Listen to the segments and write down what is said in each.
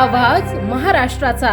आवाज महाराष्ट्राचा।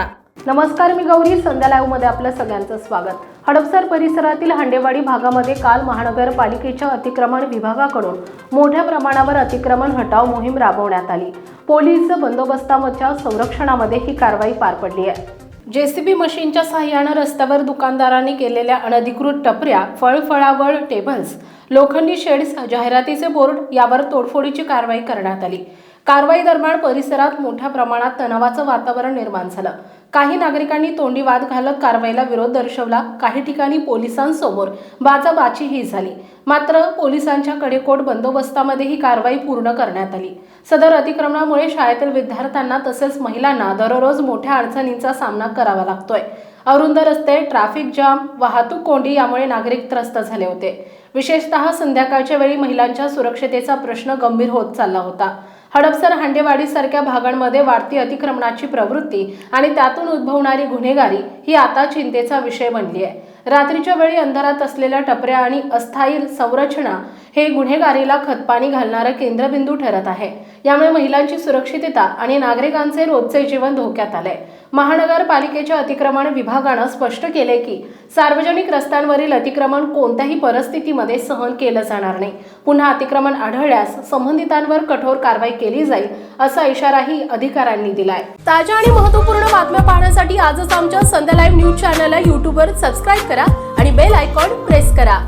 नमस्कार, मी गौरी। संध्या लाईव्ह मध्ये आपलं सगळ्यांचं स्वागत। हडपसर परिसरातील हांडेवाडी भागामध्ये काल महानगरपालिकेच्या अतिक्रमण विभागाकडून मोठ्या प्रमाणावर अतिक्रमण हटाव मोहीम राबवण्यात आली। पोलीस बंदोबस्ताच्या संरक्षणामध्ये ही कारवाई पार पडली आहे। जेसीबी मशीनच्या सहाय्याने रस्त्यावर दुकानदारांनी केलेल्या अनधिकृत टपऱ्या, फळफळावळ टेबल्स, लोखंडी शेड्स, जाहिरातीचे बोर्ड यावर तोडफोडीची कारवाई करण्यात आली। कारवाई दरम्यान परिसरात मोठ्या प्रमाणात तणावाचं वातावरण निर्माण झालं। काही नागरिकांनी तोंडी वाद घालत कारवाईला विरोध दर्शवला। काही ठिकाणी पोलिसांसमोर बाचाबाचीही झाली। मात्र पोलिसांच्या कडेकोट बंदोबस्तामध्ये ही कारवाई पूर्ण करण्यात आली। सदर अतिक्रमणामुळे शाळेतील विद्यार्थ्यांना तसेच महिलांना दररोज मोठ्या अडचणींचा सामना करावा लागतोय। अरुंद रस्ते, ट्रॅफिक जाम, वाहतूक कोंडी यामुळे नागरिक त्रस्त झाले होते। विशेषतः संध्याकाळच्या वेळी महिलांच्या सुरक्षतेचा प्रश्न गंभीर होत चालला होता। हडपसर, हांडेवाडी सारख्या भागांमध्ये वाढती अतिक्रमणाची प्रवृत्ती आणि त्यातून उद्भवणारी गुन्हेगारी ही आता चिंतेचा विषय बनली आहे। रात्रीच्या वेळी अंधारात असलेल्या टपऱ्या आणि अस्थायी संरचना हे गुन्हेगारीला खतपाणी घालणारं केंद्रबिंदू ठरत आहे। यामुळे महिलांची सुरक्षितता आणि नागरिकांचे रोजचे जीवन धोक्यात आले। महानगरपालिकेच्या अतिक्रमण विभागानं स्पष्ट केले की सार्वजनिक रस्त्यांवरील अतिक्रमण कोणत्याही परिस्थितीमध्ये सहन केलं जाणार नाही। पुन्हा अतिक्रमण आढळल्यास संबंधितांवर कठोर कारवाई केली जाईल असा इशाराही अधिकाऱ्यांनी दिलाय। ताज्या आणि महत्त्वपूर्ण बातम्या पाहण्यासाठी आजच आमच्या संध्या लाईव्ह न्यूज चॅनलला YouTube वर सबस्क्राइब करा आणि बेल आयकॉन प्रेस करा।